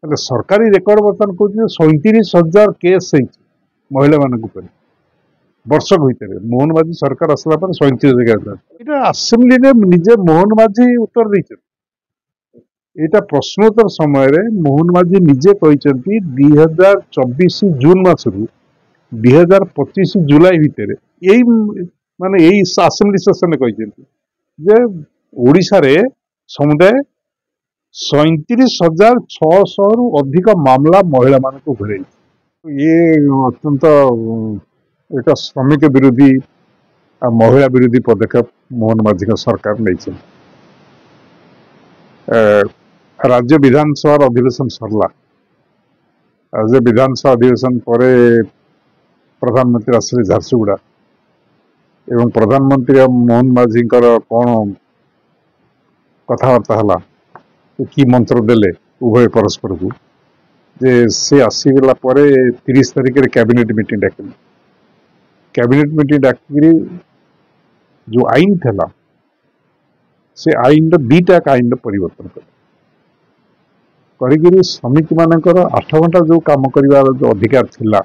ହେଲେ ସରକାରୀ ରେକର୍ଡ ବର୍ତ୍ତମାନ କହୁଛି 37,000 କେସ୍ ହେଇଛି ମହିଳାମାନଙ୍କ ଉପରେ ବର୍ଷକ ଭିତରେ। ମୋହନ ମାଝୀ ସରକାର ଆସିଲା ପରେ 37,000। ଏଇଟା ଆସେମ୍ବଲିରେ ନିଜେ ମୋହନ ମାଝୀ ଉତ୍ତର ଦେଇଛନ୍ତି। ଏଇଟା ପ୍ରଶ୍ନୋତ୍ତର ସମୟରେ ମୋହନ ମାଝୀ ନିଜେ କହିଛନ୍ତି 2024 ଜୁନ ମାସରୁ 2025 ଜୁଲାଇ ଭିତରେ ଏଇ ଆସେମ୍ବଲି ସେସନରେ କହିଛନ୍ତି ଯେ ଓଡ଼ିଶାରେ ସମୁଦାୟ 37,600ରୁ ଅଧିକ ମାମଲା ମହିଳାମାନଙ୍କୁ ଘୁରେଇଛି। ଇଏ ଅତ୍ୟନ୍ତ ଏକ ଶ୍ରମିକ ବିରୋଧୀ ଆଉ ମହିଳା ବିରୋଧୀ ପଦକ୍ଷେପ ମୋହନ ମାଝୀଙ୍କ ସରକାର ନେଇଛନ୍ତି। ରାଜ୍ୟ ବିଧାନସଭାର ଅଧିବେଶନ ସରିଲା। ରାଜ୍ୟ ବିଧାନସଭା ଅଧିବେଶନ ପରେ ପ୍ରଧାନମନ୍ତ୍ରୀ ଆସିଲେ ଝାରସୁଗୁଡ଼ା ଏବଂ ପ୍ରଧାନମନ୍ତ୍ରୀ ଆଉ ମୋହନ ମାଝୀଙ୍କର କ'ଣ କଥାବାର୍ତ୍ତା ହେଲା, କି ମନ୍ତ୍ର ଦେଲେ ଉଭୟ ପରସ୍ପରକୁ, ଯେ ସେ ଆସିଗଲା ପରେ 30 ତାରିଖରେ କ୍ୟାବିନେଟ୍ ମିଟିଂ ଡାକିଲେ। କ୍ୟାବିନେଟ୍ ମିଟିଂ ଡାକିକିରି ଯେଉଁ ଆଇନ ଥିଲା ସେ ଆଇନର ଦୁଇଟା ଆଇନର ପରିବର୍ତ୍ତନ କଲେ। କରିକିରି ଶ୍ରମିକମାନଙ୍କର 8 ଘଣ୍ଟା ଯେଉଁ କାମ କରିବାର ଯେଉଁ ଅଧିକାର ଥିଲା,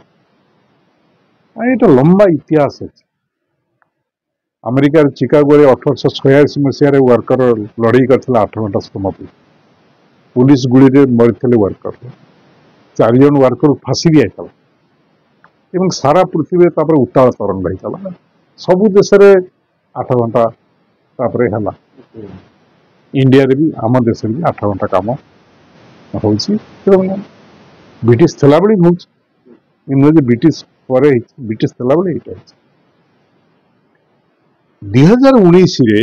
ଏଇଟା ଲମ୍ବା ଇତିହାସ ଅଛି। ଆମେରିକାର ଚିକାଗୋରେ 1886 ମସିହାରେ ୱାର୍କର ଲଢ଼େଇ କରିଥିଲା 8 ଘଣ୍ଟା ଶ୍ରମ ପାଇଁ। ପୁଲିସ ଗୁଳିରେ ମରିଥିଲେ ୱାର୍କର। 4 ଜଣ ୱାର୍କର ଫାଶୀ ଦିଆଯାଇଥିଲା ଏବଂ ସାରା ପୃଥିବୀରେ ତାପରେ ଉତ୍ତାଳ ତରଙ୍ଗ ହେଇଥିଲା। ସବୁ ଦେଶରେ 8 ଘଣ୍ଟା ତାପରେ ହେଲା। ଇଣ୍ଡିଆରେ ବି, ଆମ ଦେଶରେ ବି 8 ଘଣ୍ଟା କାମ ହେଉଛି ଏବଂ ବ୍ରିଟିଶ ଥିଲାବେଳେ ବି ହେଉଛି। ନୁହେଁ ଯେ ବ୍ରିଟିଶ ପରେ ହେଇଛି, ବ୍ରିଟିଶ ଥିଲାବେଳେ ଏଇଟା ହେଇଛି। 2019ରେ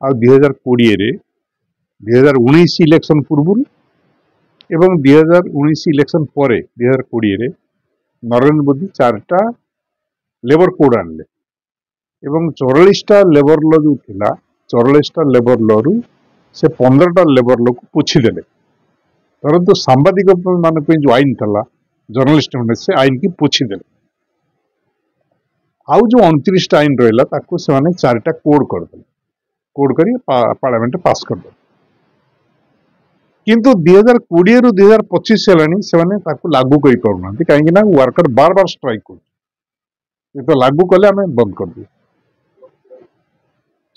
ଆଉ 2020ରେ 2019 ଇଲେକ୍ସନ ପୂର୍ବରୁ ଏବଂ 2019 ଇଲେକ୍ସନ ପରେ 2020ରେ ନରେନ୍ଦ୍ର ମୋଦୀ 4ଟା ଲେବର କୋଡ୍ ଆଣିଲେ ଏବଂ 44ଟା ଲେବର ଲ ଯେଉଁ ଥିଲା, 44ଟା ଲେବର ଲରୁ ସେ 15ଟା ଲେବର ଲକୁ ପୋଛିଦେଲେ। ଧରନ୍ତୁ ସାମ୍ବାଦିକ ମାନଙ୍କ ପାଇଁ ଯେଉଁ ଆଇନ ଥିଲା, ଜର୍ଣ୍ଣାଲିଷ୍ଟ ମାନେ ସେ ଆଇନକି ପୋଛିଦେଲେ। ଆଉ ଯେଉଁ 29ଟା ଆଇନ ରହିଲା ତାକୁ ସେମାନେ 4ଟା କୋଡ୍ କରିଦେଲେ। କୋଡ୍ କରି ପାର୍ଲାମେଣ୍ଟରେ ପାସ୍ କରିଦେଲେ। କିନ୍ତୁ 2020ରୁ 2025 ହେଲାଣି ସେମାନେ ତାକୁ ଲାଗୁ କରିପାରୁନାହାନ୍ତି, କାହିଁକି ନା ୱାର୍କର ବାର ଷ୍ଟ୍ରାଇକ୍ କରୁଛି। ଯେତେ ଲାଗୁ କଲେ ଆମେ ବନ୍ଦ କରିଦେବୁ।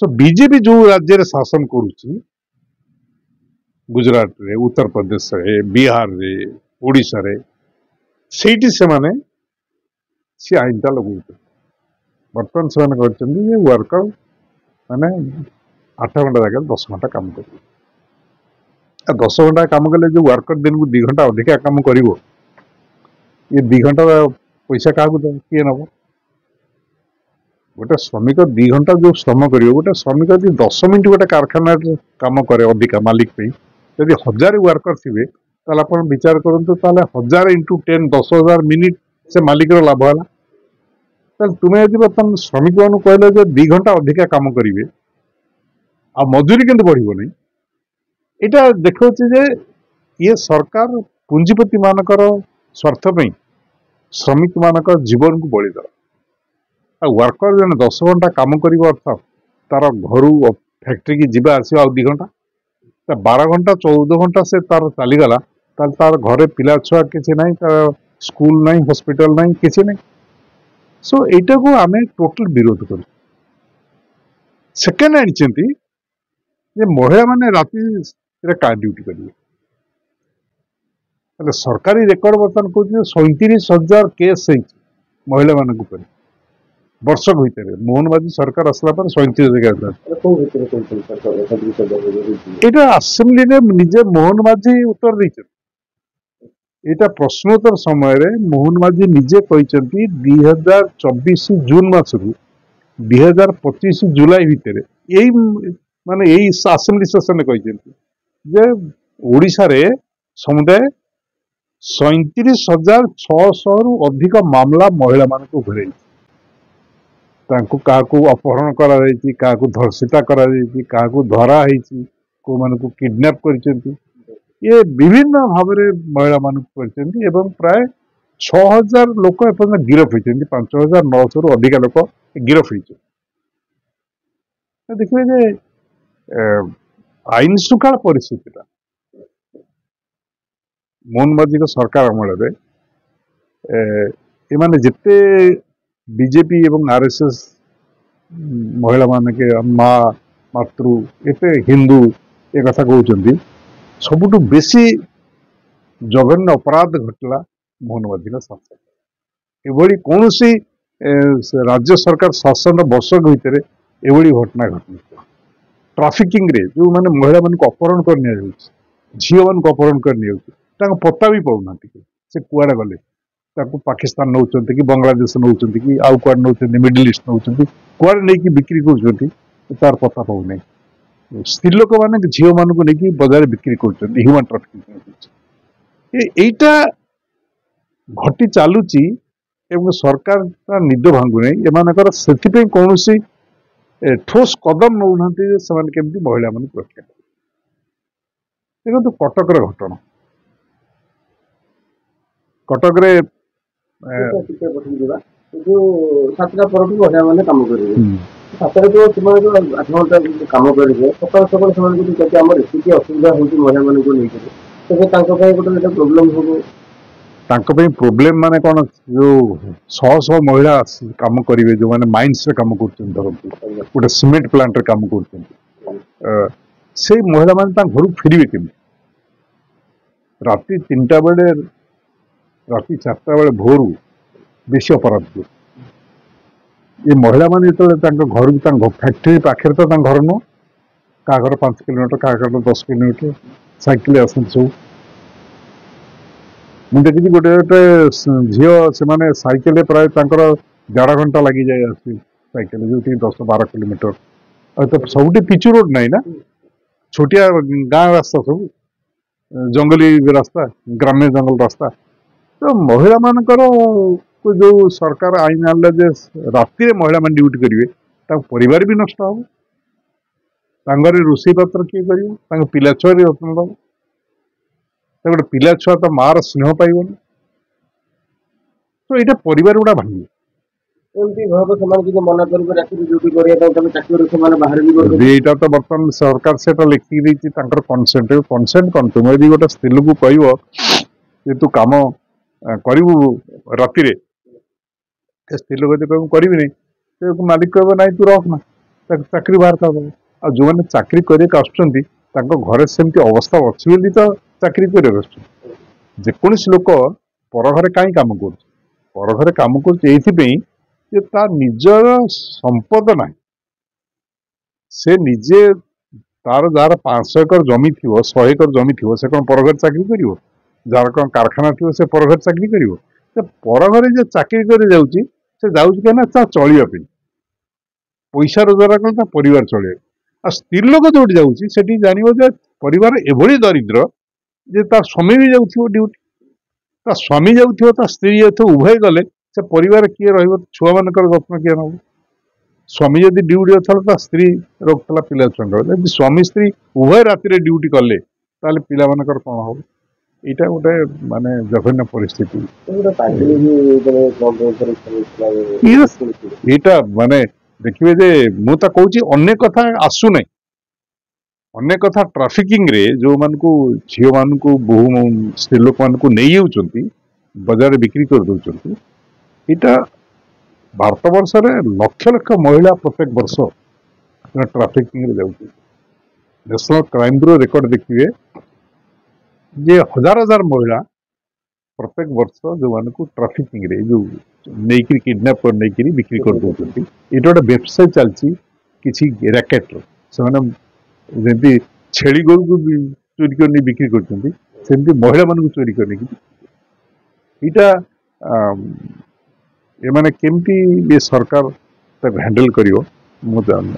ତ ବିଜେପି ଯେଉଁ ରାଜ୍ୟରେ ଶାସନ କରୁଛି, ଗୁଜରାଟରେ, ଉତ୍ତରପ୍ରଦେଶରେ, ବିହାରରେ, ଓଡ଼ିଶାରେ, ସେଇଠି ସେମାନେ ସେ ଆଇନଟା ଲଗାଉଛନ୍ତି। ବର୍ତ୍ତମାନ ସେମାନେ କହିଛନ୍ତି ଯେ ୱାର୍କର ମାନେ 8 ଘଣ୍ଟା ଜାଗାରେ 10 ଘଣ୍ଟା କାମ କରିବେ। 10 ଘଣ୍ଟା କାମ କଲେ ଯେଉଁ ୱାର୍କର ଦିନକୁ 2 ଘଣ୍ଟା ଅଧିକା କାମ କରିବ, ଏ 2 ଘଣ୍ଟାର ପଇସା କାହାକୁ ଦେବ, କିଏ ନେବ? ଗୋଟେ ଶ୍ରମିକ 2 ଘଣ୍ଟା ଯେଉଁ ଶ୍ରମ କରିବ, ଗୋଟେ ଶ୍ରମିକ ଯଦି 10 ମିନିଟ୍ ଗୋଟେ କାରଖାନାରେ କାମ କରେ ଅଧିକା ମାଲିକ ପାଇଁ, ଯଦି 1000 ୱାର୍କର ଥିବେ ତାହେଲେ ଆପଣ ବିଚାର କରନ୍ତୁ, ତାହେଲେ 1000 × 10 10,000 ମିନିଟ୍ ସେ ମାଲିକର ଲାଭ ହେଲା। ତାହେଲେ ତୁମେ ଯଦି ବର୍ତ୍ତମାନ ଶ୍ରମିକମାନଙ୍କୁ କହିଲେ ଯେ 2 ଘଣ୍ଟା ଅଧିକା କାମ କରିବେ ଆଉ ମଜୁରୀ କିନ୍ତୁ ବଢ଼ିବ ନାହିଁ, ଏଇଟା ଦେଖାଉଛି ଯେ ଇଏ ସରକାର ପୁଞ୍ଜିପତି ମାନଙ୍କର ସ୍ୱାର୍ଥ ପାଇଁ ଶ୍ରମିକମାନଙ୍କ ଜୀବନକୁ ବଳିଦେଲା। ଆଉ ୱାର୍କର ଜଣେ 10 ଘଣ୍ଟା କାମ କରିବା ଅର୍ଥାତ୍ ତାର ଘରୁ ଫ୍ୟାକ୍ଟ୍ରିକି ଯିବା ଆସିବା ଆଉ 2 ଘଣ୍ଟା, 12 ଘଣ୍ଟା 14 ଘଣ୍ଟା ସେ ତାର ଚାଲିଗଲା, ତାହେଲେ ତାର ଘରେ ପିଲା ଛୁଆ କିଛି ନାହିଁ, ତାର ସ୍କୁଲ ନାହିଁ, ହସ୍ପିଟାଲ ନାହିଁ, କିଛି ନାହିଁ। ସୋ ଏଇଟାକୁ ଆମେ ଟୋଟାଲ ବିରୋଧ କରୁ। ସେକେଣ୍ଡ ଆଣିଛନ୍ତି ଯେ ମହିଳାମାନେ ରାତିରେ କାହା ଡ୍ୟୁଟି କରିବେ। ହେଲେ ସରକାରୀ ରେକର୍ଡ ବର୍ତ୍ତମାନ କହୁଛି 37,000 କେସ୍ ହେଇଛି ମହିଳାମାନଙ୍କ ଉପରେ ବର୍ଷକ ଭିତରେ। ମୋହନ ମାଝୀ ସରକାର ଆସିଲା ପରେ 37,000। ଏଇଟା ଆସେମ୍ବଲିରେ ନିଜେ ମୋହନ ମାଝୀ ଉତ୍ତର ଦେଇଛନ୍ତି। ଏଇଟା ପ୍ରଶ୍ନୋତ୍ତର ସମୟରେ ମୋହନ ମାଝୀ ନିଜେ କହିଛନ୍ତି 2024 ଜୁନ ମାସରୁ 2025 ଜୁଲାଇ ଭିତରେ ଏଇ ଆସେମ୍ବଲି ସେସନରେ କହିଛନ୍ତି ଯେ ଓଡ଼ିଶାରେ ସମୁଦାୟ 37,600ରୁ ଅଧିକ ମାମଲା ମହିଳାମାନଙ୍କୁ ଘୁରେଇଛି। ତାଙ୍କୁ କାହାକୁ ଅପହରଣ କରାଯାଇଛି, କାହାକୁ ଧର୍ଷିତା କରାଯାଇଛି, କାହାକୁ ଧରା ହେଇଛି, କେଉଁମାନଙ୍କୁ କିଡନାପ କରିଛନ୍ତି। ଇଏ ବିଭିନ୍ନ ଭାବରେ ମହିଳାମାନଙ୍କୁ କରିଛନ୍ତି ଏବଂ ପ୍ରାୟ 6,000 ଲୋକ ଏପର୍ଯ୍ୟନ୍ତ ଗିରଫ ହୋଇଛନ୍ତି। 5,900ରୁ ଅଧିକା ଲୋକ ଗିରଫ ହୋଇଛନ୍ତି। ଦେଖିବେ ଯେ ଆଇନ ଶୃଙ୍ଖଳା ପରିସ୍ଥିତିଟା ମୋହନ ମାଝୀ सरकार अमल एमाने जिते बीजेपी एवं आरएसएस महिला मान के माँ मातृ एते हिंदू ए कथा कहते सबुठु बेसी जघन्य अपराध घटला मोहन माझी शासन एभली कौन राज्य सरकार शासन वर्षक भितर एभली घटना घटना ट्राफिकिंग रे जो माने महिला मान अपहरण कर झील मान अपहरण कर पता भी पाऊना से कुआड़े गले पाकिस्तान नौ कि बांग्लादेश नौ कि आउ कुआड़े नौ मिडिल ईस्ट नौ कुआड़े नहीं बिक्री कर तार पता पाऊना स्त्री लोक मैंने झील मान को लेकिन बजार बिक्री कर ह्यूमन ट्राफिकिंग एटा घटी चलुची एवं सरकार निद भांगुना एमानकर से कौन ठोस कदम नौ केमती महिला मान रक्षा देखो कटक घटना कटक सातटा पर महिला मैंने कम करेंगे सातटा जो तुम 8 घंटा कम करेंगे सकाल सकाल से आम एति असुविधा होती महिला मान को लेकर गोटे प्रोब्लेम हम प्रोब्लेम माने कौन जो शह शह महिला काम करेंगे जो मैंने माइंस रे काम कर गोटे सीमेंट प्लांट रे काम कर से महिला मान घर फेरवे केमी राति 3टा बेले राति 4टा बेले भोरू बेसी अपराध हुए ये महिला मान जो घर फैक्ट्री पाखे तो घर नुह क्या घर 5 किलोमीटर क्या घर 10 किलोमीटर साइकिल आस सब मुझे देखी गोटे गोटे झील से साइकिल प्राय 1.5 घंटा लगी जाए साइकिल जो 10-12 किलोमीटर तो सब पिचु रोड नहीं ना छोटिया गाँ रास्ता सब जंगली रास्ता ग्राम्य जंगल रास्ता तो महिला मानकर जो सरकार आईन आनला जे राति महिला मान ड्यूटी करेंगे परिवार भी नष्ट हम रोषे पत्र किए कर पिला छुआ यत्न दब गोटे पिला छुआ तो मार स्नेह पाइबन तो यहाँ परिवार गुड़ा भांगे यहाँ तो बर्तमान सरकार से लिखी कनसेंट कनसेंट कौन तुम यदि गोटे स्त्री लोक कह तू कम करू राति स्त्री लोक यदि कह करी मालिक कह ना तू रखना चाकरी बाहर कर आ जो मैंने चाकरी करके घरे सेमती अवस्था अच्छी बोली तो चाकरी कर जेकोसी लोक पर घरे कहीं कम कर घरे कम कर तार निजर संपद ना से निजे तार जार 500 एकर जमी थी 100 एकर जमी थी से कौन पर घर चाकरी कर जार कौन कारखाना थी से पर घर चाकरी कर पर घरे जो चाकरी कर जाऊँगी से जाऊँगी क्या चलने पैसा रोजगार कर परिवार चल आ स्त्री लोक जो जाऊँगी से जान परिवार एभली दरिद्र जे तार स्वामी भी जाऊ ड्यूटी ता स्वामी जाऊ ता स्त्री जाऊ उभय गले से परिवार किए रुआ मान जत्न किए नब स्वामी जब ड्यूटी अच्छा स्त्री रखला पिला छुआ स्वामी स्त्री उभय राति ड्यूटी कले पिला मानकर कौन हम यहाँ गोटे माने जघन्य परिस्थिति यहाँ माने देखिए जे मुझे कहूँ अनेक कथा आसू ना अनेक कथा ट्राफिकिंग रे जो मान को झील मान को बहु स्त्री लोक मान को नहीं जाऊँच बजार बिक्री कर दौरान यहाँ भारत वर्ष लक्ष लक्ष महिला प्रत्येक वर्ष ट्राफिकिंग रे जाऊँच नेशनल क्राइम ब्यूरो रेकर्ड देखिए जे हजार हजार महिला प्रत्येक वर्ष जो मान को ट्राफिकिंग रे जो नहीं किडनैप कर नहीं बिक्री कर दौरान ये गोटे व्यवसाय चलती किसी रैकेट जमी छेली गोरु को चोरी कर बिक्री कर महिला मान चोरी कर ये माने केमती ये सरकार हैंडल करियो मु जान